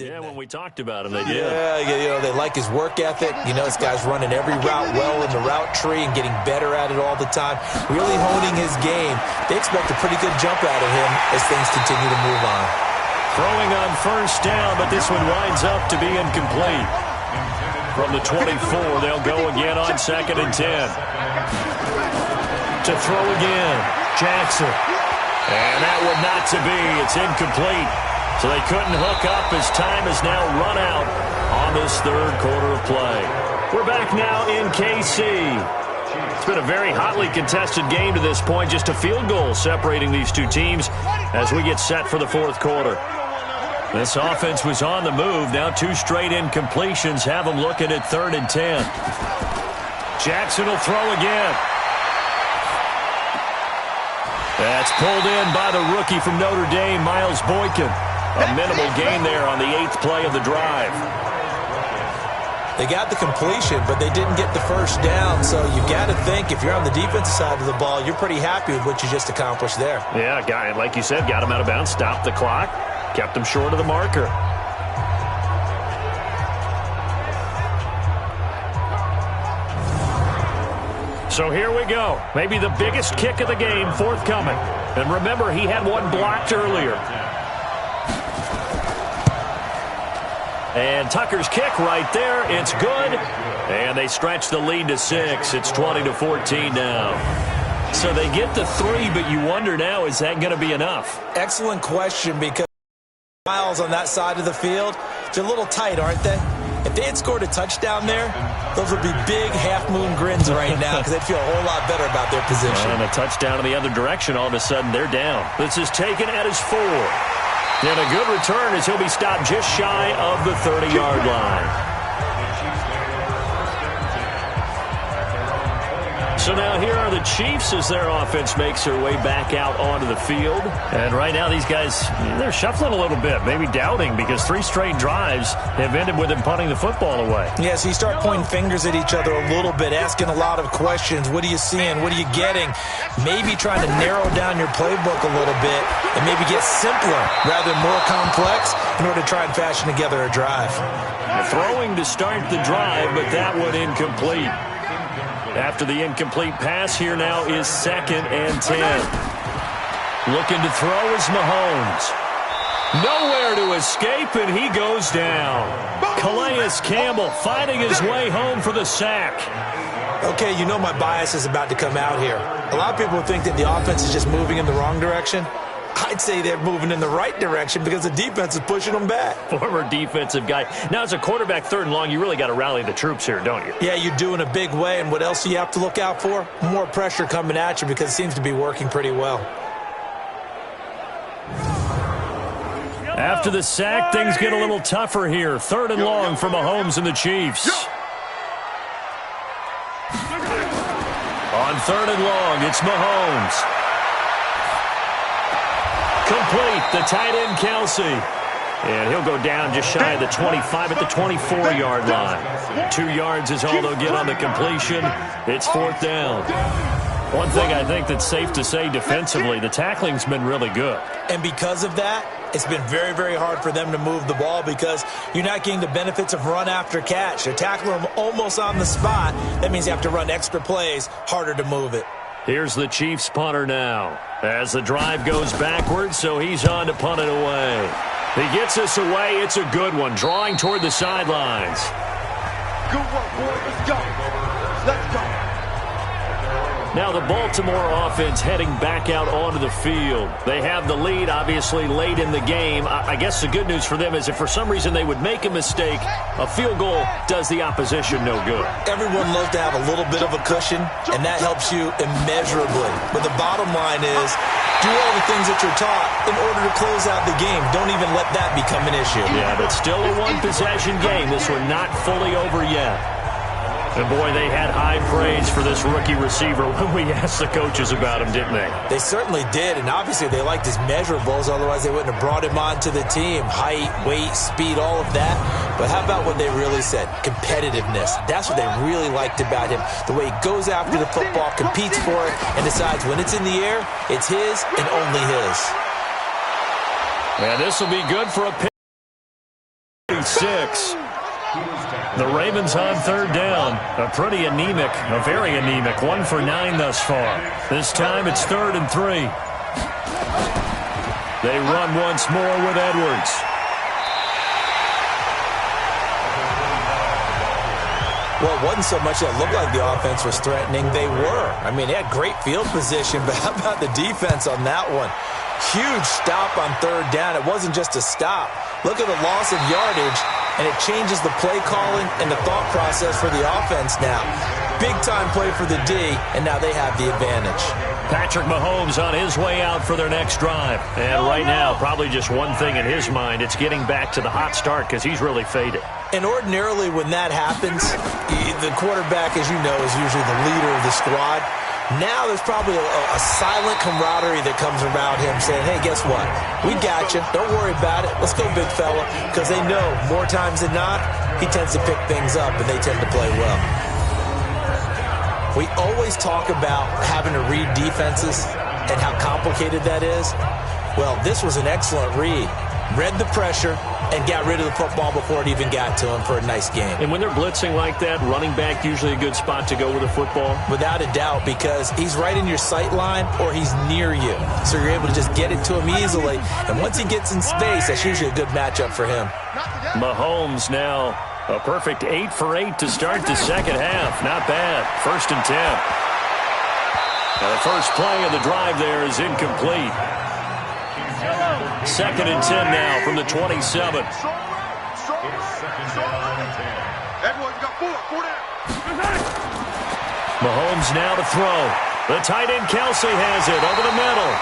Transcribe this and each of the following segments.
Yeah, when we talked about him, they did. Yeah, they like his work ethic. This guy's running every route well in the route tree and getting better at it all the time, really honing his game. They expect a pretty good jump out of him as things continue to move on. Throwing on first down, but this one winds up to be incomplete. From the 24, they'll go again on 2nd and 10. To throw again, Jackson. And that one not to be. It's incomplete. So they couldn't hook up as time has now run out on this third quarter of play. We're back now in KC. It's been a very hotly contested game to this point. Just a field goal separating these two teams as we get set for the fourth quarter. This offense was on the move. Now 2 straight incompletions have them looking at 3rd and 10. Jackson will throw again. That's pulled in by the rookie from Notre Dame, Miles Boykin. A minimal gain there on the 8th play of the drive. They got the completion, but they didn't get the first down. So you got to think if you're on the defensive side of the ball, you're pretty happy with what you just accomplished there. Yeah, guy, like you said, got him out of bounds, stopped the clock, kept him short of the marker. So here we go. Maybe the biggest kick of the game forthcoming. And remember, he had one blocked earlier. And Tucker's kick right there. It's good. And they stretch the lead to 6. It's 20-14 now. So they get the 3, but you wonder now, is that going to be enough? Excellent question, because Miles on that side of the field, they're a little tight, aren't they? If they had scored a touchdown there, those would be big half-moon grins right now because they'd feel a whole lot better about their position. And a touchdown in the other direction, all of a sudden they're down. This is taken at his 4. And a good return as he'll be stopped just shy of the 30-yard line. So now here are the Chiefs as their offense makes their way back out onto the field. And right now these guys, they're shuffling a little bit, maybe doubting, because 3 straight drives have ended with them punting the football away. Yeah, so you start pointing fingers at each other a little bit, asking a lot of questions. What are you seeing? What are you getting? Maybe trying to narrow down your playbook a little bit and maybe get simpler rather than more complex in order to try and fashion together a drive. Throwing to start the drive, but that one incomplete. After the incomplete pass, here now is 2nd and 10. Looking to throw is Mahomes. Nowhere to escape, and he goes down. Calais Campbell fighting his way home for the sack. Okay, my bias is about to come out here. A lot of people think that the offense is just moving in the wrong direction. I'd say they're moving in the right direction because the defense is pushing them back. Former defensive guy. Now, as a quarterback, 3rd and long, you really got to rally the troops here, don't you? Yeah, you do in a big way. And what else do you have to look out for? More pressure coming at you because it seems to be working pretty well. After the sack, things get a little tougher here. 3rd and long for Mahomes and the Chiefs. On 3rd and long, it's Mahomes. Complete, the tight end, Kelsey. And he'll go down just shy of the 25 at the 24-yard line. 2 yards is all they'll get on the completion. It's 4th down. One thing I think that's safe to say defensively, the tackling's been really good. And because of that, it's been very, very hard for them to move the ball because you're not getting the benefits of run after catch. They're tackling them almost on the spot. That means you have to run extra plays, harder to move it. Here's the Chiefs punter now. As the drive goes backwards, so he's on to punt it away. He gets us away. It's a good one, drawing toward the sidelines. Good work, boys. Let's go. Let's go. Now the Baltimore offense heading back out onto the field. They have the lead, obviously, late in the game. I guess the good news for them is if for some reason they would make a mistake, a field goal does the opposition no good. Everyone loves to have a little bit of a cushion, and that helps you immeasurably. But the bottom line is, do all the things that you're taught in order to close out the game. Don't even let that become an issue. Yeah, but still a one-possession game. This one not fully over yet. And, boy, they had high praise for this rookie receiver when we asked the coaches about him, didn't they? They certainly did, and obviously they liked his measurables. Otherwise, they wouldn't have brought him onto the team. Height, weight, speed, all of that. But how about what they really said? Competitiveness. That's what they really liked about him. The way he goes after the football, competes for it, and decides when it's in the air, it's his and only his. And this will be good for a pick. 6. The Ravens on third down. A pretty anemic, a very anemic 1 for 9 thus far. This time it's 3rd and 3. They run once more with Edwards. Well, it wasn't so much that it looked like the offense was threatening. They were. I mean, they had great field position, but how about the defense on that one? Huge stop on third down. It wasn't just a stop. Look at the loss of yardage, and it changes the play calling and the thought process for the offense now. Big-time play for the D, and now they have the advantage. Patrick Mahomes on his way out for their next drive. And right now, probably just one thing in his mind. It's getting back to the hot start because he's really faded. And ordinarily when that happens, the quarterback, as you know, is usually the leader of the squad. Now there's probably a silent camaraderie that comes around him saying, hey, guess what? We got you. Don't worry about it. Let's go, big fella. Because they know more times than not, he tends to pick things up, and they tend to play well. We always talk about having to read defenses and how complicated that is. Well, this was an excellent read. Read the pressure and got rid of the football before it even got to him for a nice game. And when they're blitzing like that, running back usually a good spot to go with the football? Without a doubt, because he's right in your sight line or he's near you. So you're able to just get it to him easily. And once he gets in space, that's usually a good matchup for him. Mahomes now a perfect 8 for 8 to start the second half. Not bad. 1st and 10. Now the first play of the drive there is incomplete. 2nd and 10 now from the 27. Mahomes now to throw. The tight end Kelsey has it over the middle.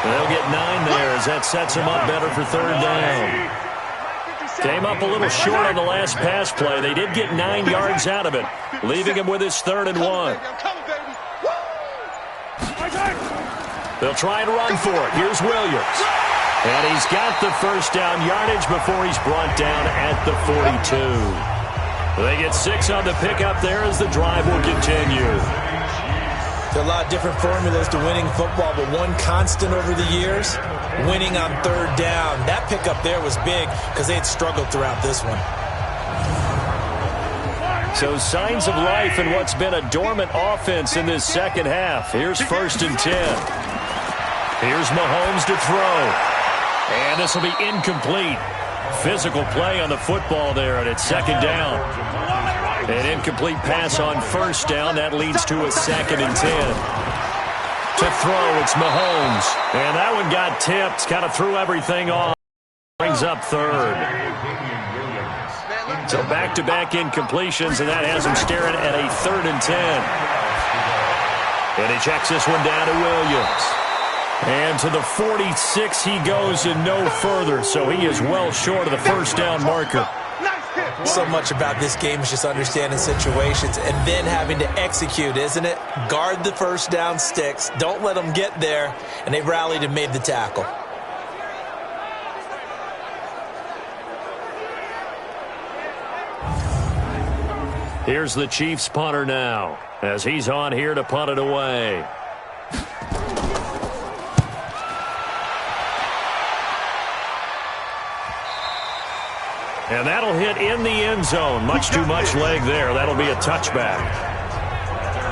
They'll get 9 there as that sets him up better for 3rd down. Came up a little short on the last pass play. They did get 9 yards out of it, leaving him with his 3rd and 1. They'll try and run for it. Here's Williams. And he's got the first down yardage before he's brought down at the 42. They get 6 on the pickup there as the drive will continue. There are a lot of different formulas to winning football, but one constant over the years, winning on 3rd down. That pickup there was big because they had struggled throughout this one. So signs of life in what's been a dormant offense in this second half. Here's 1st and 10. Here's Mahomes to throw. And this will be incomplete. Physical play on the football there, and it's 2nd down. An incomplete pass on 1st down. That leads to a 2nd and 10. To throw, it's Mahomes. And that one got tipped. Kind of threw everything off. Brings up 3rd. So back-to-back incompletions, and that has him staring at a 3rd and 10. And he checks this one down to Williams. And to the 46 he goes and no further, so he is well short of the 1st down marker. So much about this game is just understanding situations and then having to execute, isn't it? Guard the 1st down sticks. Don't let them get there. And they rallied and made the tackle. Here's the Chiefs punter now as he's on here to punt it away. And that'll hit in the end zone. Much too much leg there. That'll be a touchback.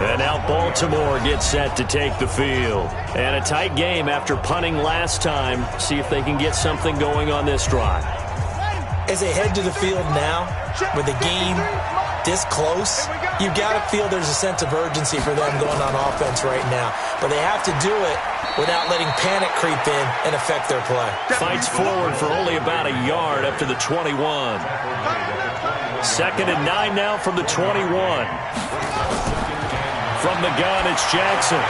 And now Baltimore gets set to take the field. And a tight game after punting last time. See if they can get something going on this drive. As they head to the field now, with the game this close, you've got to feel there's a sense of urgency for them going on offense right now. But they have to do it without letting panic creep in and affect their play. Fights forward for only about a yard up to the 21. 2nd and 9 now from the 21. From the gun, it's Jackson.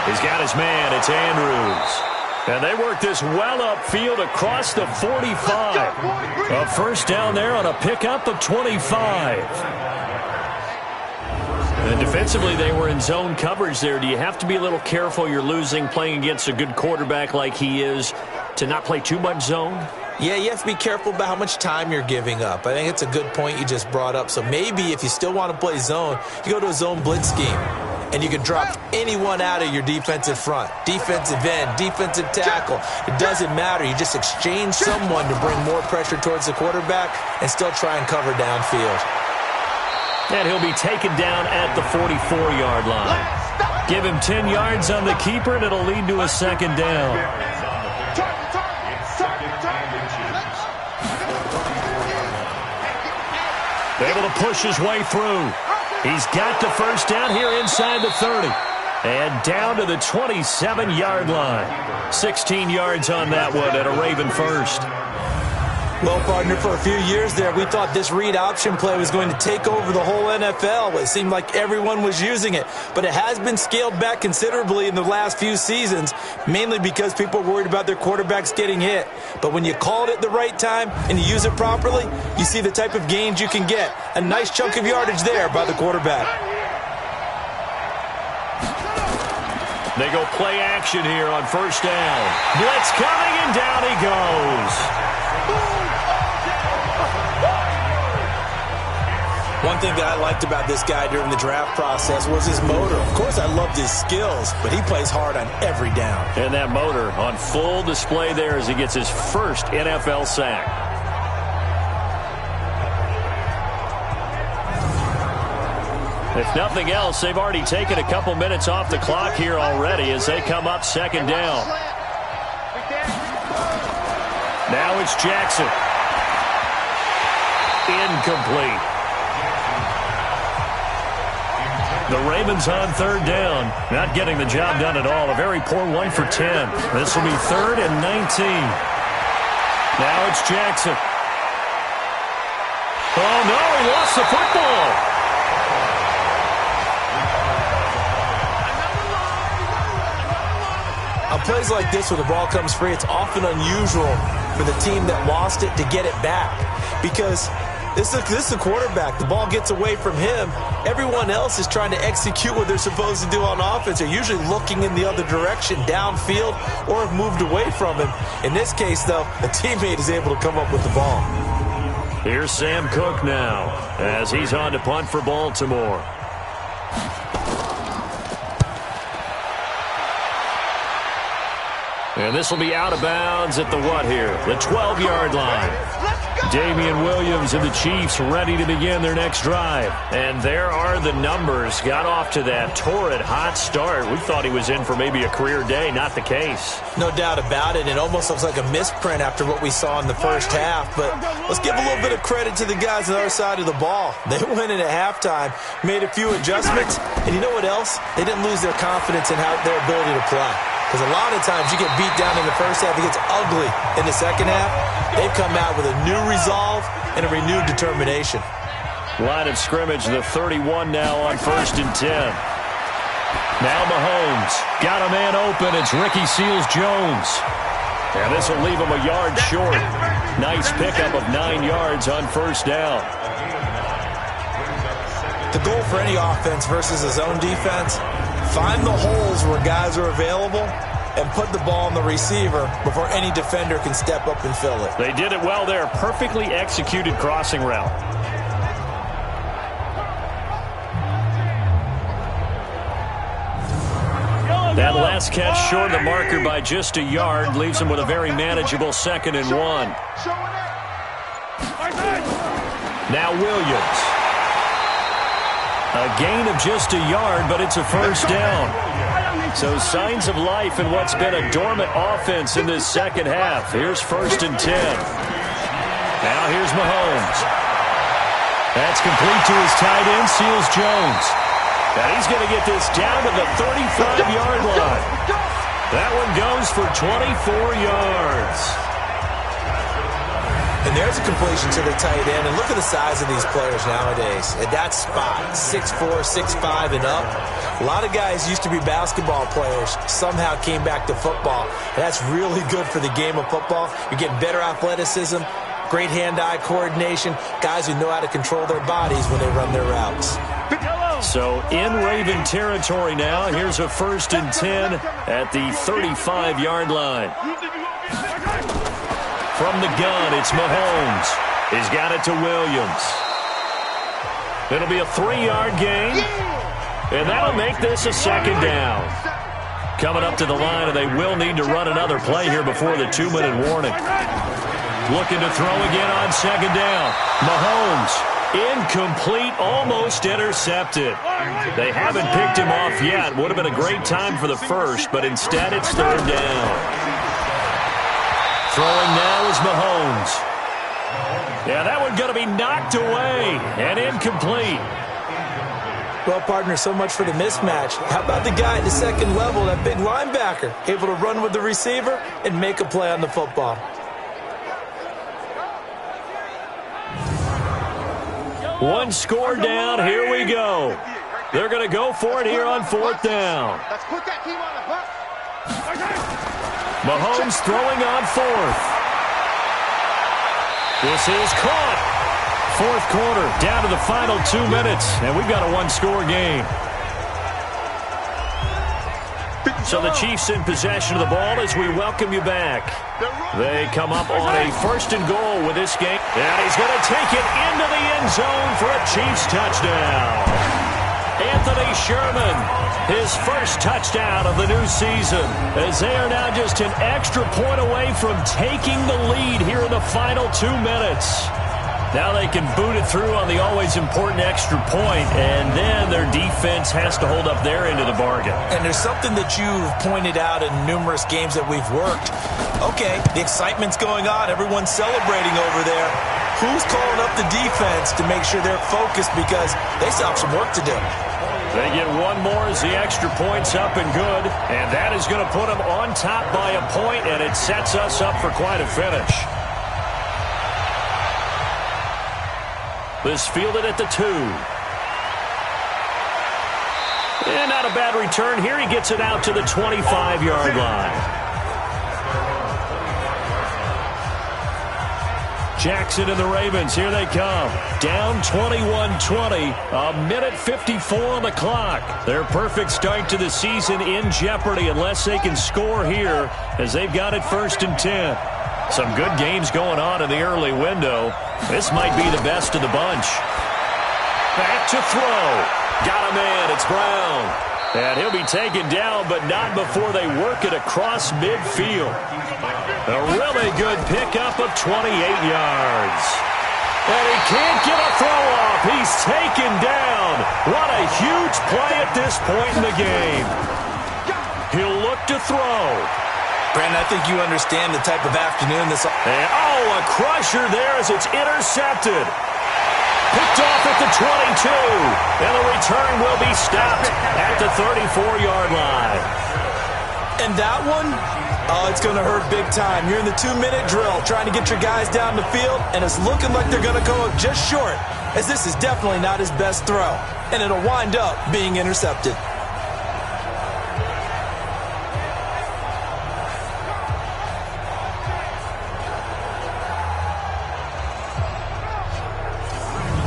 He's got his man. It's Andrews. And they work this well upfield across the 45. A 1st down there on a pickup of 25. And defensively, they were in zone coverage there. Do you have to be a little careful? You're losing playing against a good quarterback like he is to not play too much zone? Yeah, you have to be careful about how much time you're giving up. I think it's a good point you just brought up. So maybe if you still want to play zone, you go to a zone blitz scheme. and you can drop anyone out of your defensive front. Defensive end, defensive tackle. It doesn't matter. You just exchange someone to bring more pressure towards the quarterback and still try and cover downfield. And he'll be taken down at the 44-yard line. Give him 10 yards on the keeper, and it'll lead to a second down. Able to push his way through. He's got the first down here inside the 30. And down to the 27-yard line. 16 yards on that one at a Raven first. Well, partner, for a few years there, we thought this read option play was going to take over the whole NFL. It seemed like everyone was using it. But it has been scaled back considerably in the last few seasons, mainly because people are worried about their quarterbacks getting hit. But when you call it at the right time and you use it properly, you see the type of gains you can get. A nice chunk of yardage there by the quarterback. They go play action here on first down. Blitz coming, and down he goes. One thing that I liked about this guy during the draft process was his motor. Of course, I loved his skills, but he plays hard on every down. And that motor on full display there as he gets his first NFL sack. If nothing else, they've already taken a couple minutes off the clock here already as they come up second down. Now it's Jackson. Incomplete. The Ravens on third down. Not getting the job done at all. A very poor 1 for 10. This will be 3rd and 19. Now it's Jackson. Oh, no, he lost the football. On plays like this where the ball comes free, it's often unusual for the team that lost it to get it back because this is the quarterback. The ball gets away from him. Everyone else is trying to execute what they're supposed to do on offense. They're usually looking in the other direction, downfield, or have moved away from him. In this case, though, a teammate is able to come up with the ball. Here's Sam Cook now as he's on to punt for Baltimore. And this will be out of bounds at the what here? The 12-yard line. Damian Williams and the Chiefs ready to begin their next drive. And there are the numbers. Got off to that torrid hot start. We thought he was in for maybe a career day. Not the case. No doubt about it. It almost looks like a misprint after what we saw in the first half. But let's give a little bit of credit to the guys on the other side of the ball. They went in at halftime, made a few adjustments. And you know what else? They didn't lose their confidence in their ability to play. Because a lot of times you get beat down in the first half, it gets ugly in the second half. They've come out with a new resolve and a renewed determination. Line of scrimmage, the 31 now on 1st and 10. Now Mahomes got a man open. It's Ricky Seals-Jones. And this will leave him a yard short. Nice pickup of 9 yards on first down. The goal for any offense versus a zone defense, find the holes where guys are available and put the ball on the receiver before any defender can step up and fill it. They did it well there. Perfectly executed crossing route. That last catch short of the marker by just a yard leaves him with a very manageable 2nd and 1. Now Williams. A gain of just a yard, but it's a first down. So signs of life in what's been a dormant offense in this second half. Here's 1st and 10. Now here's Mahomes. That's complete to his tight end, Seals-Jones. And he's going to get this down to the 35-yard line. That one goes for 24 yards. And there's a completion to the tight end. And look at the size of these players nowadays. At that spot, 6'4", 6'5", and up. A lot of guys used to be basketball players, somehow came back to football. And that's really good for the game of football. You're getting better athleticism, great hand-eye coordination, guys who know how to control their bodies when they run their routes. So in Raven territory now, here's a 1st and 10 at the 35-yard line. From the gun, it's Mahomes. He's got it to Williams. It'll be a 3-yard gain. And that'll make this a second down. Coming up to the line, and they will need to run another play here before the 2-minute warning. Looking to throw again on second down. Mahomes, incomplete, almost intercepted. They haven't picked him off yet. Would have been a great time for the first, but instead it's third down. Throwing now is Mahomes. Yeah, that one going to be knocked away and incomplete. Well, partner, so much for the mismatch. How about the guy at the second level, that big linebacker, able to run with the receiver and make a play on the football? One score down. Here we go. They're going to go for it here on fourth down. Mahomes throwing on fourth. This is caught. Fourth quarter, down to the final 2 minutes, and we've got a one-score game. So the Chiefs in possession of the ball as we welcome you back. They come up on a first and goal with this game. And he's going to take it into the end zone for a Chiefs touchdown. Anthony Sherman, his first touchdown of the new season, as they are now just an extra point away from taking the lead here in the final 2 minutes. Now they can boot it through on the always important extra point, and then their defense has to hold up their end of the bargain. And there's something that you've pointed out in numerous games that we've worked. Okay, the excitement's going on. Everyone's celebrating over there. Who's calling up the defense to make sure they're focused because they still have some work to do? They get one more as the extra point's up and good, and that is going to put them on top by a point, and it sets us up for quite a finish. This fielded at the 2. And not a bad return here. He gets it out to the 25-yard line. Jackson and the Ravens, here they come. Down 21-20, a minute 54 on the clock. Their perfect start to the season in jeopardy unless they can score here as they've got it first and 10. Some good games going on in the early window. This might be the best of the bunch. Back to throw. Got a man. It's Brown. And he'll be taken down, but not before they work it across midfield. A really good pickup of 28 yards. And he can't get a throw off. He's taken down. What a huge play at this point in the game. He'll look to throw. Brandon, I think you understand the type of afternoon this... And, a crusher there as it's intercepted. Picked off at the 22. And the return will be stopped at the 34-yard line. And that one, it's going to hurt big time. You're in the 2-minute drill trying to get your guys down the field, and it's looking like they're going to go up just short, as this is definitely not his best throw. And it'll wind up being intercepted.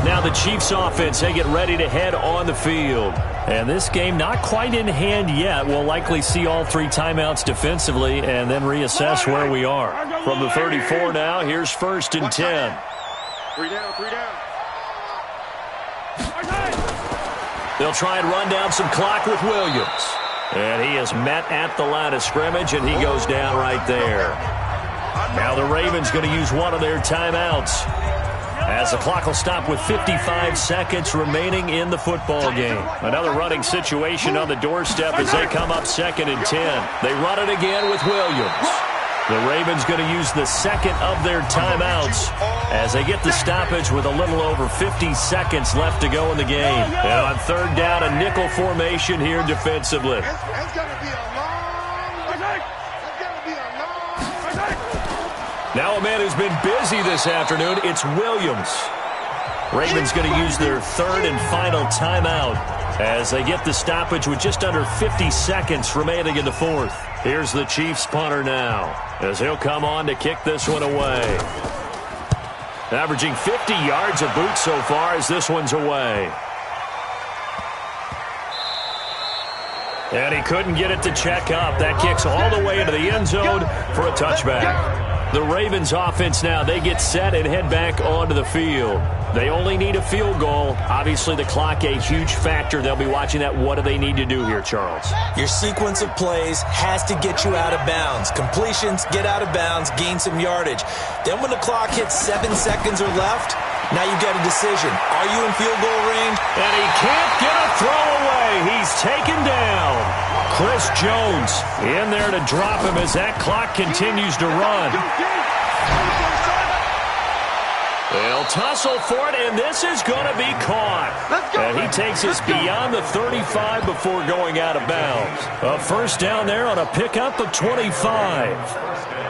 Now the Chiefs offense, they get ready to head on the field. And this game not quite in hand yet. We'll likely see all 3 timeouts defensively and then reassess where we are. From the 34 now, here's first and 10. 3 down. They'll try and run down some clock with Williams. And he is met at the line of scrimmage, and he goes down right there. Now the Ravens going to use one of their timeouts, as the clock will stop with 55 seconds remaining in the football game. Another running situation on the doorstep as they come up second and 10. They run it again with Williams. The Ravens going to use the second of their timeouts as they get the stoppage with a little over 50 seconds left to go in the game. And on third down, a nickel formation here defensively. Now a man who's been busy this afternoon, it's Williams. Ravens going to use their third and final timeout as they get the stoppage with just under 50 seconds remaining in the fourth. Here's the Chiefs punter now as he'll come on to kick this one away. Averaging 50 yards a boot so far as this one's away. And he couldn't get it to check up. That kicks all the way into the end zone for a touchback. The Ravens offense now, they get set and head back onto the field. They only need a field goal. Obviously, the clock a huge factor. They'll be watching that. What do they need to do here, Charles? Your sequence of plays has to get you out of bounds. Completions, get out of bounds, gain some yardage. Then when the clock hits 7 seconds or left, now you get a decision. Are you in field goal range? And he can't get a throw away. He's taken down. Chris Jones in there to drop him as that clock continues to run. They'll tussle for it, and this is going to be caught. And he takes us beyond the 35 before going out of bounds. A first down there on a pickup of 25.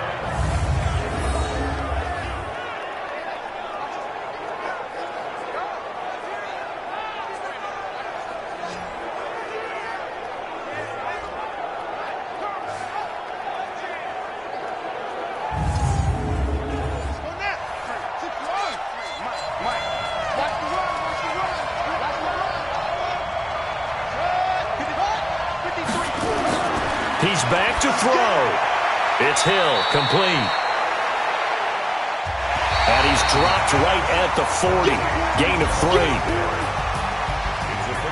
He's back to throw. It's Hill, complete. And he's dropped right at the 40. Gain of 3.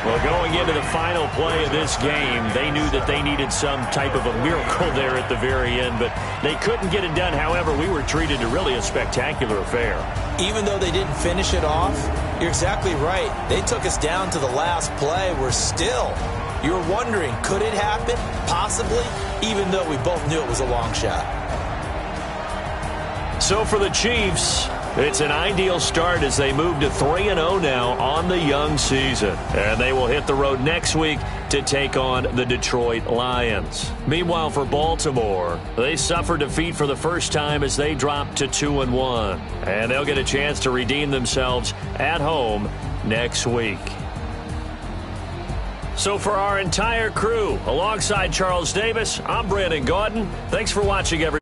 Well, going into the final play of this game, they knew that they needed some type of a miracle there at the very end, but they couldn't get it done. However, we were treated to really a spectacular affair. Even though they didn't finish it off, you're exactly right. They took us down to the last play. We're still... You're wondering, could it happen? Possibly, even though we both knew it was a long shot. So for the Chiefs, it's an ideal start as they move to 3-0 now on the young season. And they will hit the road next week to take on the Detroit Lions. Meanwhile, for Baltimore, they suffered defeat for the first time as they dropped to 2-1. And they'll get a chance to redeem themselves at home next week. So for our entire crew, alongside Charles Davis, I'm Brandon Gaudin. Thanks for watching, everyone.